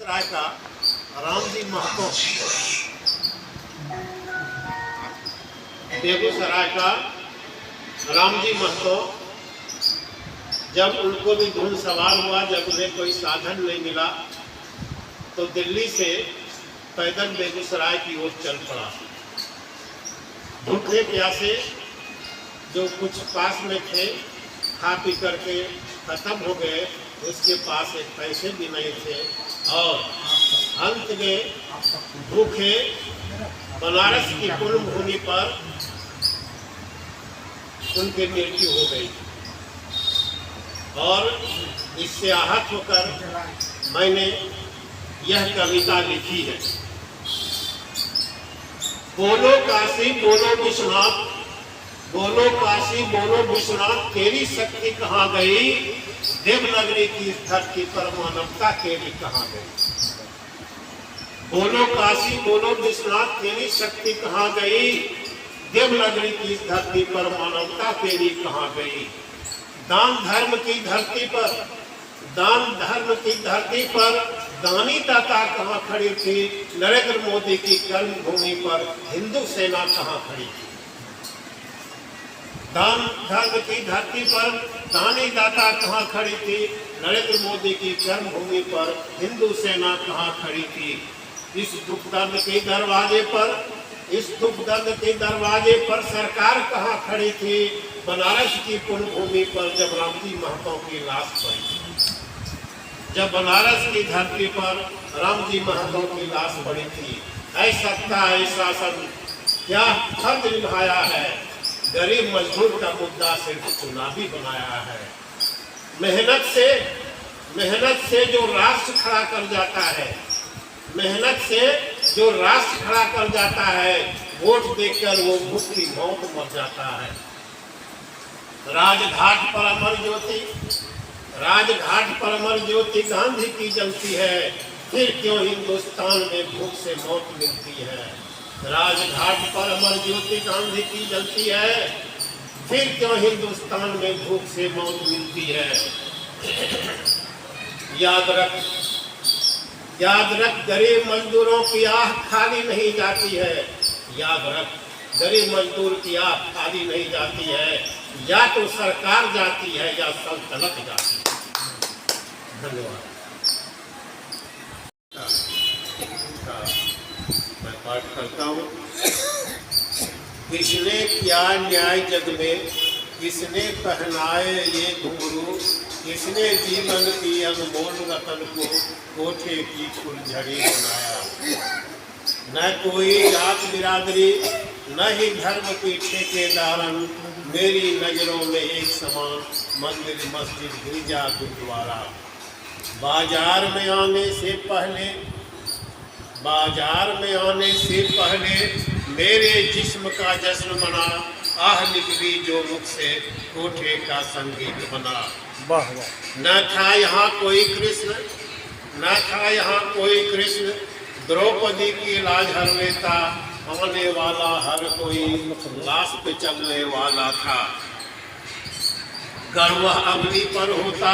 राय का राम जी महतो, बेगूसराय का राम जी महतो, जब उनको भी धुन सवार हुआ, जब उन्हें कोई साधन नहीं मिला तो दिल्ली से पैदल बेगूसराय की ओर चल पड़ा। भूखे प्यासे जो कुछ पास में थे खा पी करके खत्म हो गए, उसके पास एक पैसे भी नहीं थे और अंत में भूखे बनारस की पुण्य भूमि पर उनकी मृत्यु हो गई। और इससे आहत होकर मैंने यह कविता लिखी है। बोलो काशी बोलो विश्वनाथ, बोलो काशी बोलो विश्वनाथ, तेरी शक्ति कहाँ गई, देवनगरी की इस धरती पर मानवता तेरी कहाँ गई। बोलो काशी बोलो विश्वनाथ, तेरी शक्ति कहाँ गई, देवनगरी की इस धरती पर मानवता तेरी कहाँ गई। दान धर्म की धरती पर, दान धर्म की धरती पर दानी दाता कहाँ खड़ी थी, नरेंद्र मोदी की कर्म भूमि पर हिंदू सेना कहाँ खड़ी थी। दान धर्म की धरती पर दानी दाता कहाँ खड़ी थी, नरेंद्र मोदी की कर्म भूमि पर हिंदू सेना कहाँ खड़ी थी। इस दुखदर्द के दरवाजे पर, इस दुखदर्द के दरवाजे पर सरकार कहाँ खड़ी थी, बनारस की पुण्य भूमि पर जब राम जी महतो की लाश पड़ी थी। जब बनारस की धरती पर राम जी महतो की लाश पड़ी थी। ऐसा सत्ता ऐसा सब क्या फर्ज निभाया है, गरीब मजदूर का मुद्दा सिर्फ चुनावी बनाया है। मेहनत से जो राष्ट्र खड़ा कर जाता है, मेहनत से जो राष्ट्र खड़ा कर जाता है, वोट देकर वो भूख की मौत मर जाता है। राजघाट पर अमर ज्योति, राजघाट पर अमर ज्योति गांधी की जलती है, फिर क्यों हिंदुस्तान में भूख से मौत मिलती है। राजघाट पर अमर ज्योति गांधी की जलती है, फिर क्यों हिंदुस्तान में भूख से मौत मिलती है। याद रख गरीब मजदूरों की आह खाली नहीं जाती है। याद रख गरीब मजदूर की आह खाली नहीं जाती है, या तो सरकार जाती है या सल्तनत जाती है। धन्यवाद। मैं पाठ करता हूँ। किसने किया न्याय जग में, किसने पहनाए ये घुंघरू, किसने जीवन की अनमोल रतन को कोठे की फुलझड़ी बनाया। न कोई जात बिरादरी, न ही धर्म की ठेकेदारन, मेरी नजरों में एक समान मंदिर मस्जिद गिरजा गुरुद्वारा। बाजार में आने से पहले, बाजार में आने से पहले मेरे जिस्म का जश्न मना, आह निकली जो मुख से कोठे का संगीत बना। वाह वाह। न था यहाँ कोई कृष्ण, न था यहाँ कोई कृष्ण, द्रौपदी की लाज हर लेता, आने वाला हर कोई लाश पे चलने वाला था। गर्व अग्नि पर होता,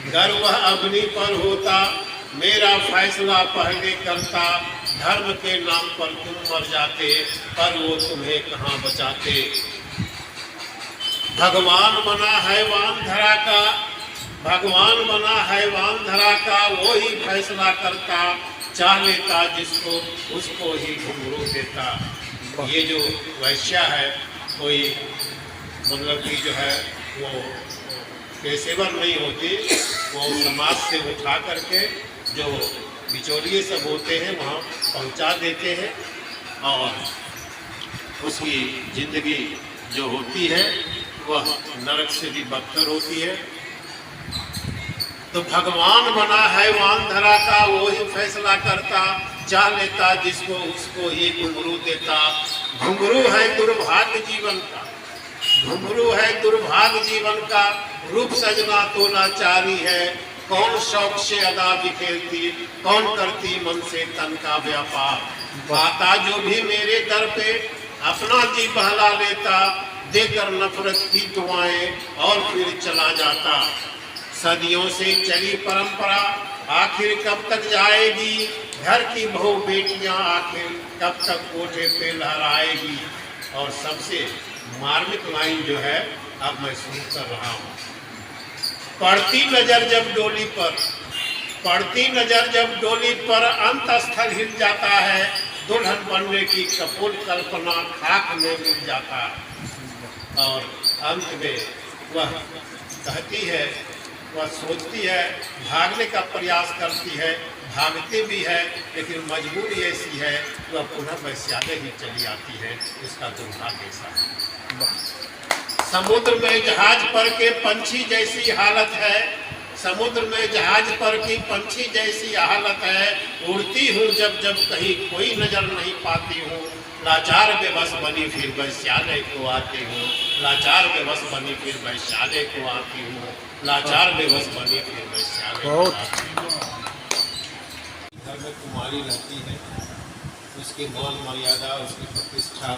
गर्व अग्नि पर होता, मेरा फैसला पहले करता, धर्म के नाम पर तुम मर जाते, पर वो तुम्हें कहाँ बचाते। भगवान बना हैवान धरा का, भगवान बना हैवान धरा का, वो ही फैसला करता, चाह लेता जिसको उसको ही घुंघरू देता। ये जो वैश्या है, कोई मतलब कि जो है वो पेशेवर नहीं होती, वो समाज से उठा करके जो बिचौलिए सब होते हैं वहाँ पहुँचा देते हैं, और उसकी ज़िंदगी जो होती है वह नरक से भी बदतर होती है। तो भगवान बना हैवान धरा का, वो ही फैसला करता, चाह लेता जिसको उसको ही घुंघरू देता। घुंघरू है दुर्भाग्य जीवन का, घुंघरू है दुर्भाग्य जीवन का, रूप सजना तो लाचारी है, कौन शौक से अदा बिखेरती, कौन करती मन से तन का व्यापार। आता जो भी मेरे दर पे अपना जी बहला लेता, देकर नफरत की दुआएं और फिर चला जाता। सदियों से चली परंपरा आखिर कब तक जाएगी घर की बहू बेटियां, आखिर कब तक कोठे पे लहराएगी। और सबसे मार्मिक लाइन जो है अब मैं सुन कर रहा हूँ। पड़ती नजर जब डोली पर, पड़ती नजर जब डोली पर अंत स्थल हिल जाता है, दुल्हन बनने की कपूर कल्पना खाक में मिल जाता है। और अंत में वह कहती है, वह सोचती है, भागने का प्रयास करती है, भागती भी है, लेकिन मजबूरी ऐसी है वह पुनः वैश्यालय ही चली आती है। इसका दुर्भाग्य ऐसा है। समुद्र में जहाज पर के पंछी जैसी हालत है, समुद्र में जहाज पर की पंछी जैसी हालत है। उड़ती हूँ जब जब कहीं कोई नजर नहीं पाती हूँ, लाचार बेबस बनी फिर वैश्यालय को आती हूँ, लाचार बेबस बनी फिर वैश्यालय को आती हूँ, लाचार बेबस बनी फिर वैश्यालय को आती हूँ। घर में कुमारी रहती है, उसकी मान मर्यादा, उसकी प्रतिष्ठा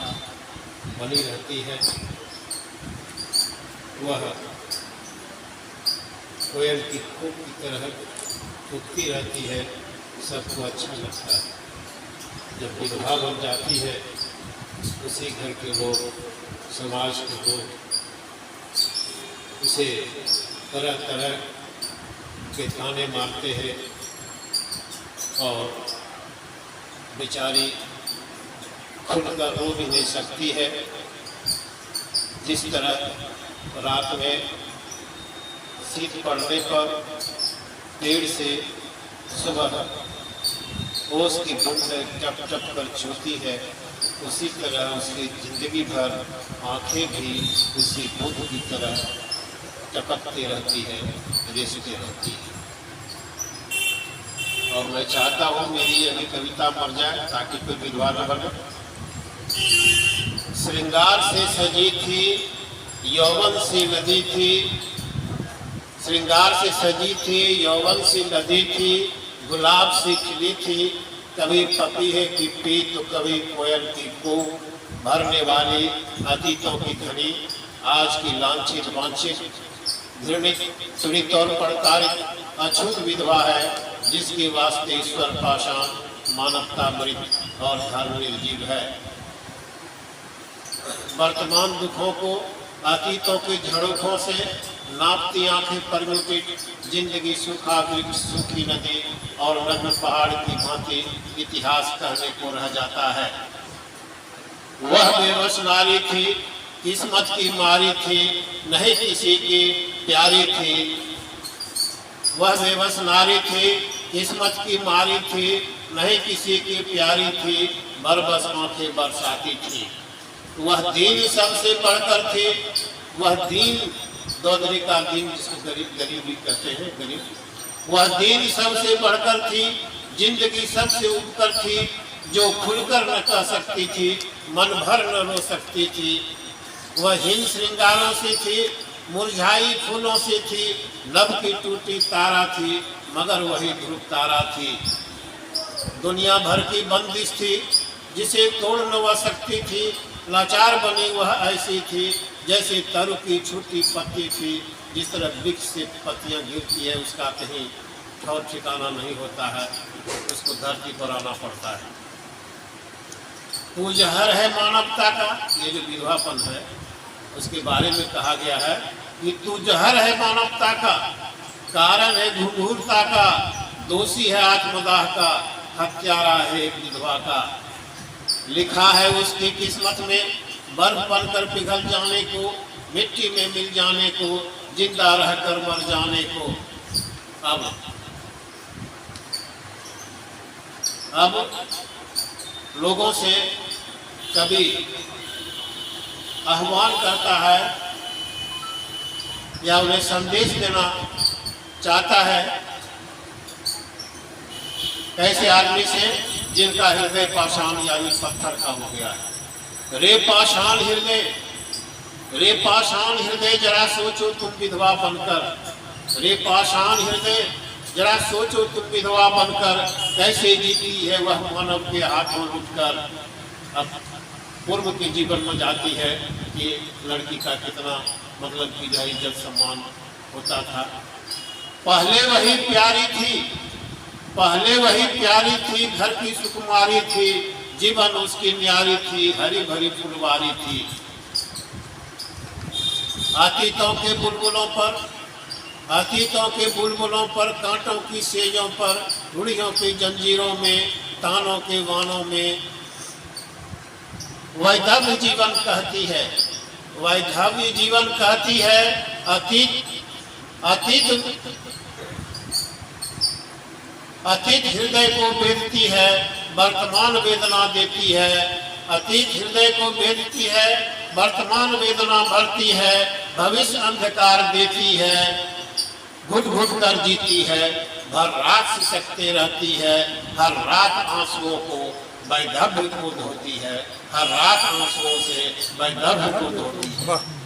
बनी रहती है। वह कोयल की खूब की तरह उठती रहती है, सबको अच्छा लगता है। जब विधवा बन जाती है, उसी घर के लोग, समाज के लोग उसे तरह तरह के ताने मारते हैं और बेचारी खुलकर रो भी नहीं सकती है। जिस तरह रात में शीत पड़ने पर पेड़ से सुबह ओस की बूंद टप टप कर छूती है, उसी तरह उसकी जिंदगी भर आंखें भी उसी बूंद की तरह टपकती रहती है, रेसती रहती है। और मैं चाहता हूँ मेरी यह कविता मर जाए ताकि कोई विधवा न बने। श्रृंगार से सजी थी, यौवन सी नदी थी, श्रृंगार से सजी थी, यौवन सी नदी थी, गुलाब सी खिली थी, कभी पपीहे की पी तो कभी कोयल की कूक, भरने वाली अतीतों की धनी, आज की लांछित वांछित घृणित सुनित और प्रताड़ित अछूत विधवा है, जिसके वास्ते ईश्वर पाषाण मानवता मृत और धर्म निर्जीव है। वर्तमान दुखों को अतीतों के झड़कों से नापती आंखें परमिटित जिंदगी सूखा वृक्ष, सूखी नदी और नग्न पहाड़ की भांति इतिहास कहने को रह जाता है। वह बेबस नारी थी, किस्मत की मारी थी, नहीं किसी की प्यारी थी। वह बेबस नारी थी, किस्मत की मारी थी, नहीं किसी की प्यारी थी, बरबस आंखें बरसाती थी। वह दीन सबसे बढ़कर थी, वह दीन दोदरी का दीन जिसको गरीब गरीब भी कहते हैं, गरीब। वह दीन सबसे बढ़कर थी, जिंदगी सबसे ऊपर थी, जो खुलकर न कह सकती थी, मन भर न रो सकती थी। वह हिंद श्रृंगारों से थी, मुरझाई फूलों से थी, लब की टूटी तारा थी, मगर वही ध्रुव तारा थी। दुनिया भर की बंदिश थी, जिसे तोड़ न वह सकती थी, लाचार बनी वह ऐसी थी, जैसे तरु की छोटी पत्ती थी। जिस तरह वृक्ष से पत्तियां गिरती है, उसका कहीं ठौर ठिकाना नहीं होता है, उसको धरती पर आना पड़ता है। तू जहर है मानवता का, ये जो विधवापन है उसके बारे में कहा गया है कि तू जहर है मानवता का, कारण है घुंघरूरता का, दोषी है आत्मदाह का, हत्यारा है एक विधवा का। लिखा है उसकी किस्मत में बर्फ बनकर पिघल जाने को, मिट्टी में मिल जाने को, जिंदा रहकर मर जाने को। अब लोगों से कभी आह्वान करता है या उन्हें संदेश देना चाहता है ऐसे आदमी से जिनका हृदय पाषाण यानी पत्थर का हो गया है। रे पाषाण हृदय, रे पाषाण हृदय, जरा सोचो तुम विधवा बनकर। रे पाषाण हृदय, जरा सोचो तुम विधवा बनकर, कैसे जीती है वह मानव के हाथों लुटकर। अब पूर्व के जीवन में जाती है कि लड़की का कितना मतलब की इज्जत सम्मान होता था। पहले वही प्यारी थी, पहले वही प्यारी थी, घर की सुकुमारी थी, जीवन उसकी न्यारी थी, हरी भरी फुलवारी थी। अतीतों के बुलबुलों पर, कांटों की सेजों पर, घुड़ियों की जंजीरों में, तानों के वानों में वैधव्य जीवन कहती है, वैधव्य जीवन कहती है। अतीत हृदय को बेचती है, वर्तमान वेदना देती है। अतीत हृदय को बेचती है, वर्तमान वेदना भरती है, भविष्य अंधकार देती है, घुट घुट कर जीती है, भर रात सिसकते रहती है, हर रात आंसुओं को वैधव्य को धोती है, हर रात आंसुओं से वैधव्य को धोती है।